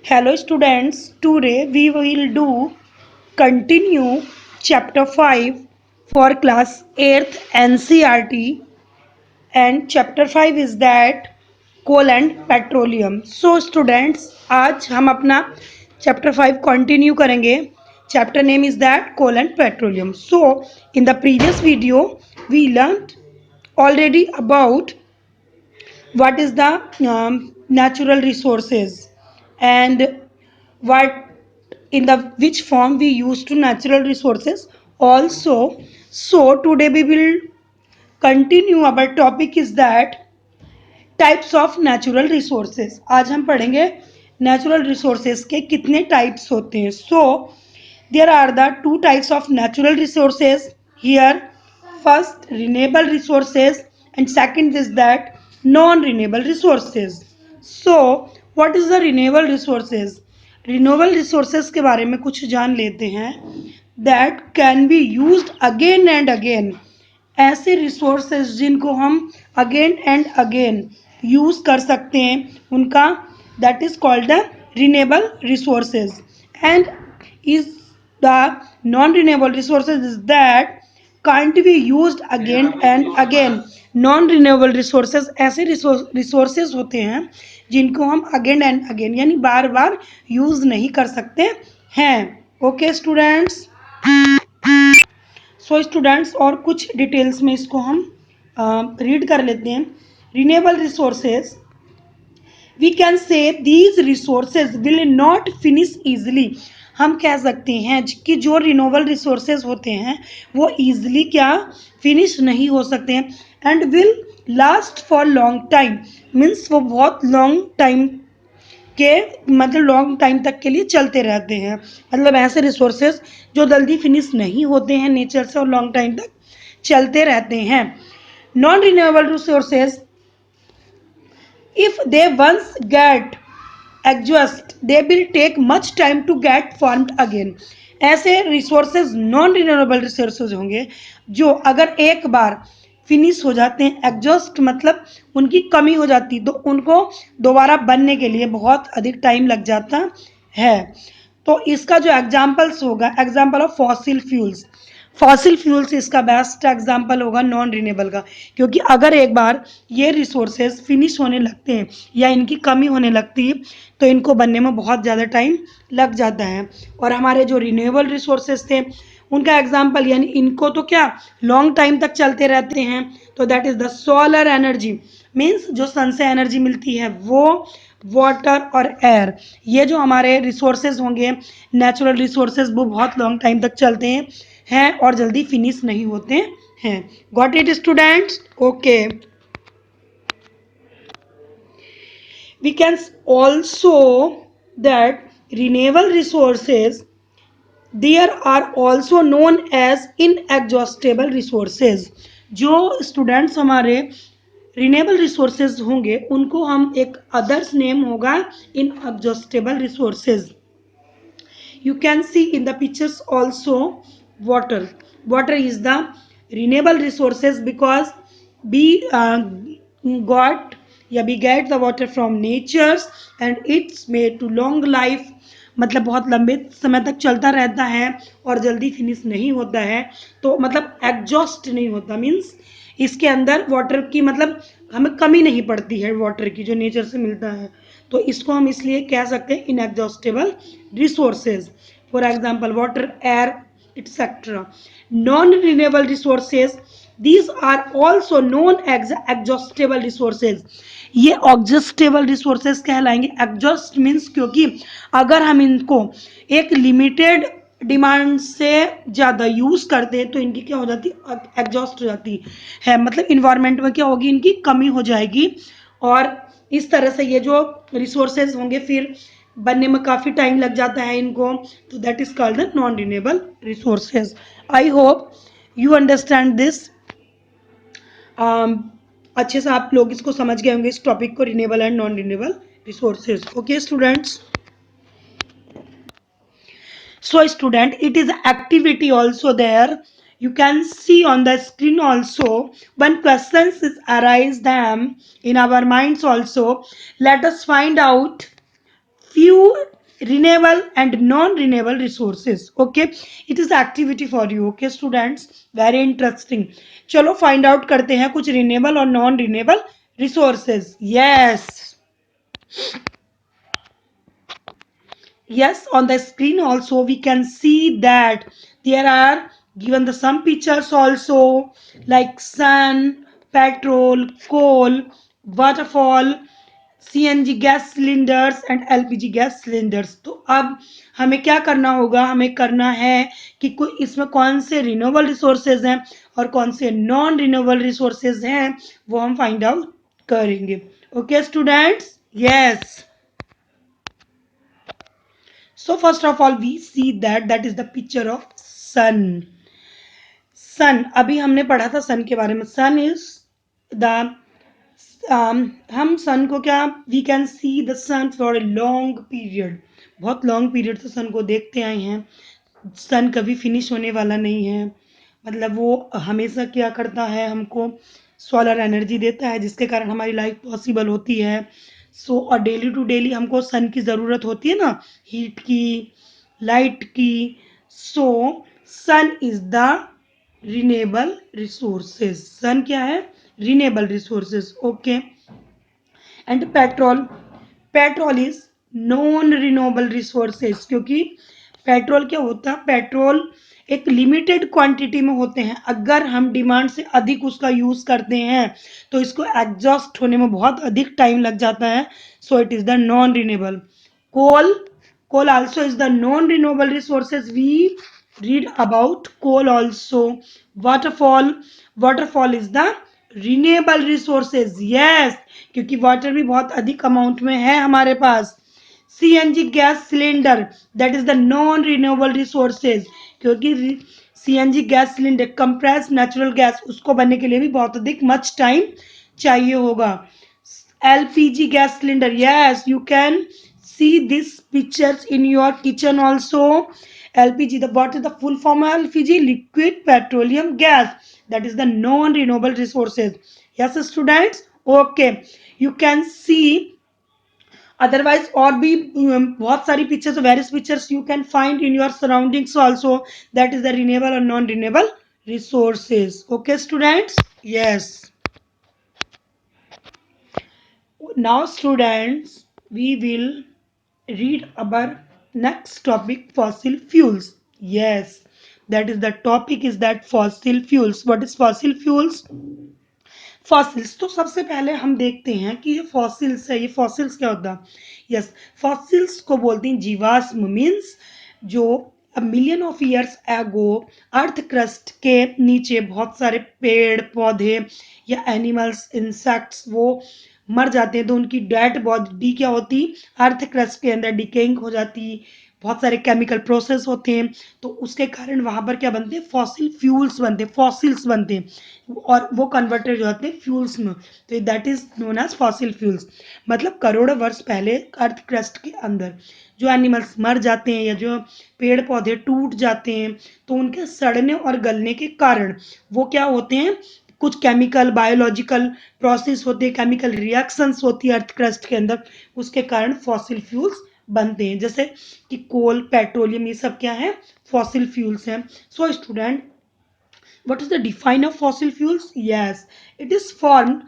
Hello students, today we will do continue chapter 5 for class 8th NCERT and chapter 5 is that coal and petroleum. So students, आज हम अपना chapter 5 continue करेंगे. Chapter name is that coal and petroleum. So in the previous video we learned already about what is the natural resources and what in the which form we use to natural resources also. So today we will continue. Our topic is that types of natural resources. आज हम पढ़ेंगे natural resources के कितने types होते हैं. So there are the two types of natural resources here. First renewable resources and second is that non renewable resources. So what is the renewable resources. Renewable resources के बारे में कुछ जान लेते हैं. That can be used again and again. ऐसे resources जिनको हम अगेन एंड अगेन यूज कर सकते हैं उनका that is called the renewable resources. And is the non renewable resources is that can't be used again and again. Non renewable resources ऐसे resources होते हैं जिनको हम अगेन एंड अगेन यानी बार बार यूज नहीं कर सकते हैं. Okay students. सो स्टूडेंट्स और कुछ डिटेल्स में इसको हम रीड कर लेते हैं. Renewable resources we can say these resources will not finish easily. हम कह सकते हैं कि जो रिन्यूएबल रिसोर्सेज होते हैं वो ईजिली क्या फिनिश नहीं हो सकते हैं. And will last for long time means वो बहुत लॉन्ग टाइम के मतलब लॉन्ग टाइम तक के लिए चलते रहते हैं. मतलब ऐसे रिसोर्सेज जो जल्दी फिनिश नहीं होते हैं नेचर से और लॉन्ग टाइम तक चलते रहते हैं. Non renewable resources if they once get exhaust they will take much time to get formed again. ऐसे रिसोर्सेज नॉन रिन्यूएबल रिसोर्सेज होंगे जो अगर एक बार फिनिश हो जाते हैं, एग्जॉस्ट मतलब उनकी कमी हो जाती तो उनको दोबारा बनने के लिए बहुत अधिक टाइम लग जाता है. तो इसका जो एग्जाम्पल्स होगा example of fossil fuels. Fossil fuels इसका बेस्ट एग्जाम्पल होगा नॉन रिन्यूएबल का. क्योंकि अगर एक बार ये रिसोर्सेज फिनिश होने लगते हैं या इनकी कमी होने लगती है तो इनको बनने में बहुत ज़्यादा टाइम लग जाता है. और हमारे जो रिन्यूएबल रिसोर्सेज थे उनका एग्जाम्पल यानी इनको तो क्या लॉन्ग टाइम तक चलते रहते हैं. तो that is the solar energy means जो सन से एनर्जी मिलती है वो, वाटर और एयर. ये जो हमारे रिसोर्सेज होंगे नेचुरल रिसोर्सेज वो बहुत लॉन्ग टाइम तक चलते हैं और जल्दी फिनिश नहीं होते हैं. Got it students. Okay. We can also that renewable resources there are also known as inexhaustible resources. जो स्टूडेंट्स हमारे रिन्यूएबल रिसोर्सेज होंगे उनको हम एक अदर्स नेम होगा inexhaustible resources. You can see in the pictures also water. Water is the renewable resources because we got we get the water from nature and it's made to long life. मतलब बहुत लंबे समय तक चलता रहता है और जल्दी फिनिश नहीं होता है. तो मतलब एग्जॉस्ट नहीं होता मीन्स इसके अंदर वाटर की मतलब हमें कमी नहीं पड़ती है वाटर की जो नेचर से मिलता है. तो इसको हम इसलिए कह सकते हैं inexhaustible resources. For example water, air etcetera. Non renewable resources these are also known as exhaustible resources. ये एग्जॉस्टेबल रिसोर्सेज कहलाएंगे. एग्जॉस्ट मीन्स क्योंकि अगर हम इनको एक लिमिटेड डिमांड से ज़्यादा यूज़ करते हैं तो इनकी क्या हो जाती है एग्जॉस्ट हो जाती है. मतलब इन्वायरमेंट में क्या होगी इनकी कमी हो जाएगी और इस तरह से ये जो रिसोर्सेज होंगे फिर बनने में काफ़ी टाइम लग जाता है इनको. तो that is called the non renewable resources. I hope you understand this. अच्छे से आप लोग इसको समझ गए होंगे इस टॉपिक को renewable and non renewable resources. Okay students. So student, it is activity also there. You can see on the screen also. When questions is arise them in our minds also, let us find out few renewable and non-renewable resources. Okay, it is activity for you. Okay students, very interesting. चलो find out करते हैं कुछ renewable और non-renewable resources. Yes, on the screen also we can see that there are given the some pictures also, like sun, petrol, coal, waterfall, CNG gas cylinders and LPG gas cylinders. तो अब हमें क्या करना होगा, हमें करना है कि कोई इसमें कौन से रिन्यूएबल रिसोर्सेज हैं और कौन से नॉन रिन्यूएबल रिसोर्सेज हैं, वो हम फाइंड आउट करेंगे. Okay students. Yes. So first of all we see that is the picture of sun. Sun, अभी हमने पढ़ा था sun के बारे में. Sun is the हम सन को क्या, we can see the sun for a long period. बहुत लॉन्ग पीरियड से सन को देखते आए हैं. सन कभी फिनिश होने वाला नहीं है. मतलब वो हमेशा क्या करता है, हमको सोलर एनर्जी देता है जिसके कारण हमारी लाइफ पॉसिबल होती है. सो और डेली टू डेली हमको सन की ज़रूरत होती है ना, हीट की, लाइट की. सो सन इज द रिन्यूएबल रिसोर्सेज. सन क्या है, renewable resources. Okay. And petrol, petrol is non renewable resources. क्योंकि पेट्रोल क्या होता है, पेट्रोल एक लिमिटेड क्वांटिटी में होते हैं. अगर हम डिमांड से अधिक उसका यूज करते हैं तो इसको एग्जॉस्ट होने में बहुत अधिक टाइम लग जाता है. So it is the non renewable. Coal, coal also is the non renewable resources. We read about coal also. Waterfall, waterfall is the renewable resources. Yes, क्योंकि वाटर भी बहुत अधिक अमाउंट में है हमारे पास. CNG gas cylinder, that is the non renewable resources. क्योंकि CNG gas cylinder compressed natural gas, उसको बनने के लिए भी बहुत अधिक मच टाइम चाहिए होगा. LPG gas cylinder, yes, you can see these pictures in your kitchen also. LPG, the what is the full form of LPG? Liquid petroleum gas. That is the non-renewable resources. Yes students. Okay, you can see. Otherwise और भी बहुत सारी pictures, various pictures you can find in your surroundings also. That is the renewable or non-renewable resources. Okay students. Yes. Now students, we will read our next topic, fossil fuels. Yes, that is the topic is that fossil fuels. What is fossil fuels? Fossils. तो सबसे पहले हम देखते हैं कि ये fossils है, ये फॉसिल्स क्या होता है. यस, फॉसिल्स को बोलते हैं जीवाश्म. मीन्स जो million of years ago earth crust के नीचे बहुत सारे पेड़ पौधे या एनिमल्स इंसेक्ट्स वो मर जाते हैं, तो उनकी डेड बॉडी क्या होती, अर्थ क्रस्ट के अंदर डिकेइंग हो जाती. बहुत सारे केमिकल प्रोसेस होते हैं, तो उसके कारण वहाँ पर क्या बनते हैं, फॉसिल फ्यूल्स बनते हैं, फॉसिल्स बनते हैं और वो कन्वर्टेड हो जाते हैं फ्यूल्स में. तो that is known as fossil fuels. मतलब करोड़ों वर्ष पहले अर्थ क्रस्ट के अंदर जो एनिमल्स मर जाते हैं या जो पेड़ पौधे टूट जाते हैं, तो उनके सड़ने और गलने के कारण वो क्या होते हैं, कुछ केमिकल बायोलॉजिकल प्रोसेस होते हैं, केमिकल रिएक्शंस होती है अर्थ क्रस्ट के अंदर, उसके कारण फॉसिल फ्यूल्स बनते हैं. जैसे कि कोल, पेट्रोलियम, ये सब क्या है, फॉसिल फ्यूल्स हैं. So student, what is the define of fossil fuels? Yes, it is formed,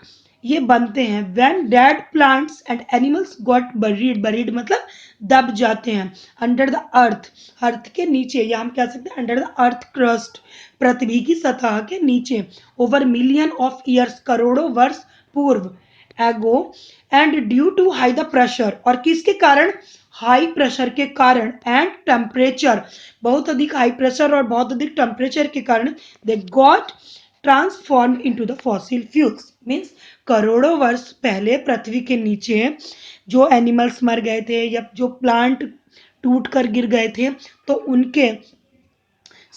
ये बनते हैं when dead plants and animals got buried. Buried मतलब दब जाते हैं. अंडर द अर्थ, अर्थ के नीचे, या हम कह सकते हैं अंडर द अर्थ क्रस्ट, पृथ्वी की सतह के नीचे, ओवर मिलियन ऑफ ईयर्स, करोड़ों वर्ष पूर्व, ago, and due to high the pressure, और किसके कारण, हाई प्रेशर के कारण, एंड टेम्परेचर, बहुत अधिक हाई प्रेशर और बहुत अधिक टेम्परेचर के कारण, they got transform into the fossil fuels. Means करोड़ों वर्ष पहले पृथ्वी के नीचे जो एनिमल्स मर गए थे या जो प्लांट टूट कर गिर गए थे, तो उनके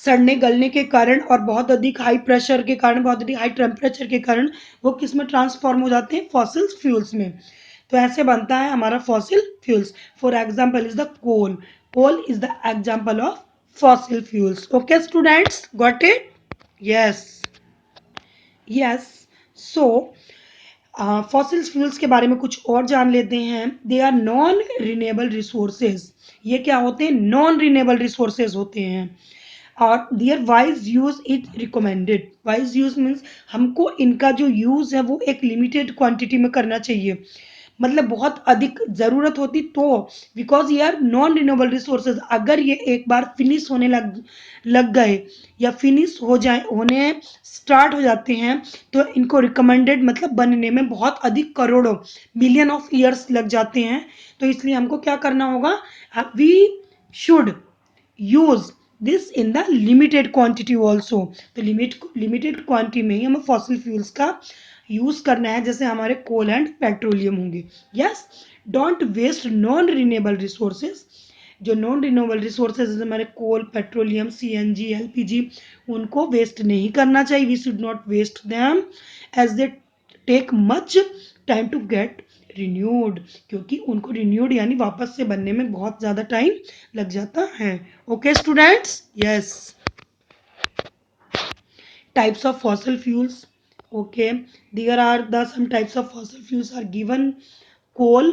सड़ने गलने के कारण और बहुत अधिक हाई प्रेशर के कारण, बहुत अधिक हाई टेम्परेचर के कारण वो किस में ट्रांसफॉर्म हो जाते हैं, फॉसिल फ्यूल्स में. तो ऐसे बनता है हमारा fossil fuels. For example is the coal. Coal is the example of fossil fuels. Okay students, got it? Yes. Yes, so fossil fuels के बारे में कुछ और जान लेते हैं। They are non renewable resources. ये क्या होते हैं? नॉन रिन्यूएबल रिसोर्सेज होते हैं। और their wise use is recommended. Wise use means हमको इनका जो यूज है वो एक लिमिटेड क्वांटिटी में करना चाहिए। मतलब बहुत अधिक जरूरत होती तो, बिकॉज ये आर नॉन रिन्यूएबल रिसोर्सेज। अगर ये एक बार फिनिश होने लग लग गए या फिनिश हो जाए, होने स्टार्ट हो जाते हैं, तो इनको रिकमेंडेड मतलब बनने में बहुत अधिक करोड़ों मिलियन ऑफ ईयर्स लग जाते हैं। तो इसलिए हमको क्या करना होगा? We should use this in the limited quantity also. तो लिमिटेड क्वांटिटी में ही हमें फॉसिल फ्यूल्स का यूज करना है, जैसे हमारे कोल एंड पेट्रोलियम होंगे। Yes, don't waste non renewable resources. जो नॉन रिन्यूएबल रिसोर्सेज हमारे कोल, पेट्रोलियम, सीएनजी, एलपीजी, उनको वेस्ट नहीं करना चाहिए। We should not waste them as they take much time to get renewed, क्योंकि उनको रिन्यूड यानी वापस से बनने में बहुत ज़्यादा टाइम लग जाता है। Okay students, yes. Types of fossil fuels. Okay, there are the some types of fossil fuels are given. Coal.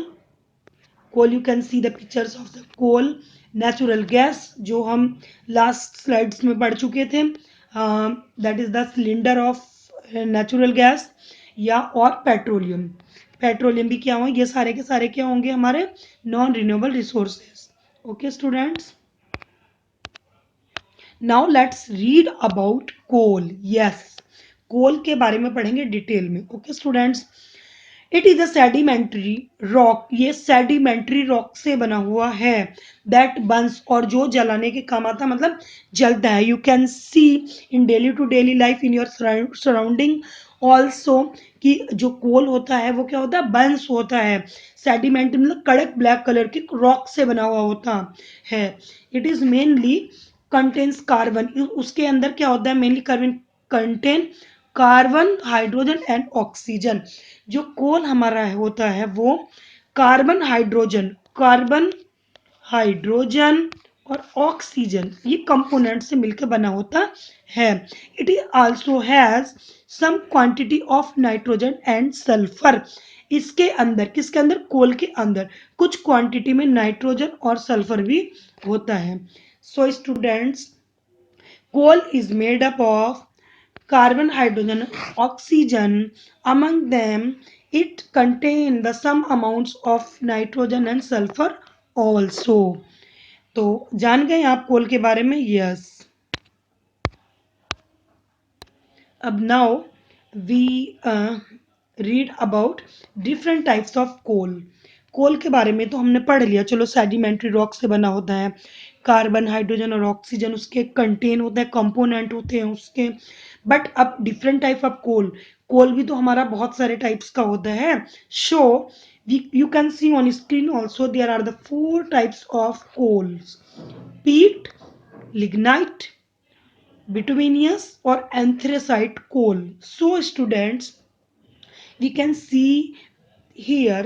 Coal, you can see the pictures of the coal. Natural gas, जो हम last slides में पढ़ चुके थे, that is the cylinder of natural gas. या और petroleum. Petroleum भी क्या होंगे? ये सारे के सारे क्या होंगे? हमारे non renewable resources. Okay students, now let's read about coal. Yes, coal के बारे में पढ़ेंगे डिटेल में। Okay students, it is a sedimentary rock. ये सेडिमेंट्री रॉक से बना हुआ है। दैट बर्न्स, और जो जलाने के काम आता है, मतलब जलता है। You can see in daily to daily life in your surrounding also, कि जो कोल होता है वो क्या होता है? बर्न्स होता है। सेडिमेंट मतलब कड़क ब्लैक कलर की रॉक से बना हुआ होता है। It is mainly contains carbon. उसके अंदर क्या होता है? Mainly carbon contain carbon, hydrogen and oxygen. जो कोल हमारा होता है वो कार्बन, हाइड्रोजन और ऑक्सीजन, ये कंपोनेंट से मिलकर बना होता है। It also has some quantity of nitrogen and sulphur. इसके अंदर, किसके अंदर? कोल के अंदर कुछ क्वांटिटी में नाइट्रोजन और सल्फर भी होता है। So students, coal is made up of carbon, hydrogen, oxygen. Among them, it contain the some amounts of nitrogen and sulfur also. तो जान गए आप कोल के बारे में? यस। अब now we read about different types of coal. Coal के बारे में तो हमने पढ़ लिया, चलो सेडिमेंट्री रॉक से बना होता है। कार्बन, हाइड्रोजन और ऑक्सीजन उसके कंटेन होता है, कंपोनेंट होते हैं उसके। बट अब डिफरेंट टाइप ऑफ कोल, कोल भी तो हमारा बहुत सारे टाइप्स का होता है। Show you can see on screen also there are the 4 types of coals: peat, lignite, bituminous or anthracite coal. So students, we can see here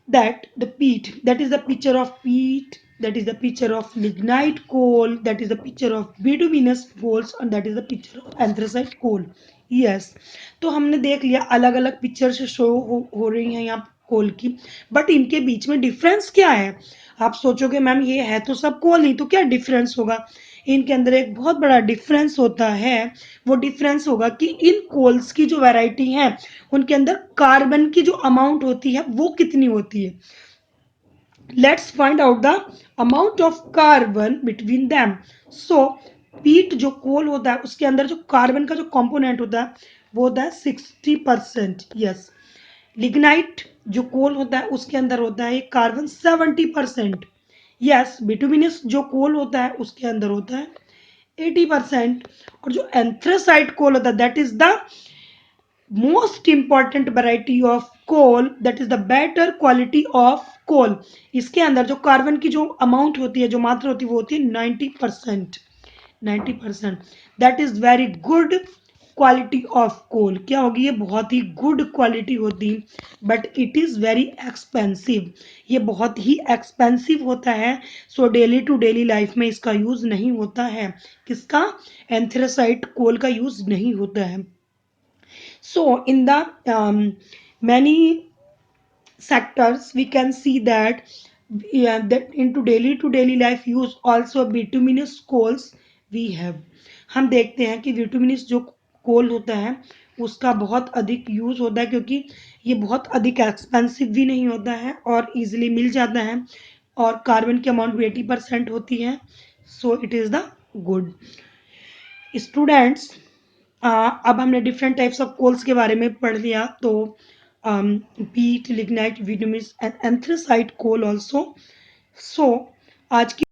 that the peat, that is the picture of peat, that is the picture of lignite coal, that is the picture of bituminous coals, and that is the picture of anthracite coal. Yes, तो हमने देख लिया अलग अलग picture से show हो रही हैं यहाँ कोल की, बट इनके बीच में डिफरेंस क्या है? आप सोचोगे मैम ये है तो सब कोल ही, तो क्या डिफरेंस होगा? इनके अंदर एक बहुत बड़ा डिफरेंस होता है। वो डिफरेंस होगा कि इन कोल्स की जो वैरायटी है उनके अंदर कार्बन की जो अमाउंट होती है वो कितनी होती है। Let's find out the amount of carbon between them. So peat जो कोल होता है उसके अंदर जो कार्बन का जो कंपोनेंट होता है वो होता है 60%। यस, लिग्नाइट जो कोल होता है उसके अंदर होता है कार्बन 70%। यस, बिटुमिनस जो कोल होता है उसके अंदर होता है 80%। और जो एंथ्रासाइट कोल होता है that is the most important variety of coal, that is the better quality of coal. इसके अंदर जो कार्बन की जो अमाउंट होती है, जो मात्रा होती है वो होती है 90%। 90%, that is very good quality of coal. क्या होगी? ये बहुत ही गुड क्वालिटी होती, but it is very expensive. ये बहुत ही एक्सपेंसिव होता है। So daily to daily life में इसका यूज नहीं होता है। किसका? एंथ्रासाइट कोल का यूज नहीं होता है। So in the many sectors we can see that, yeah, that into daily to daily life use also bituminous coals we have. हम देखते हैं कि bituminous जो कोल होता है उसका बहुत अधिक यूज होता है, क्योंकि ये बहुत अधिक एक्सपेंसिव भी नहीं होता है और इजीली मिल जाता है, और कार्बन की अमाउंट भी 80% होती है. So it is the good. Students, अब हमने डिफरेंट टाइप्स ऑफ कोल्स के बारे में पढ़ लिया. तो peat, lignite, bituminous and anthracite coal also. So आज की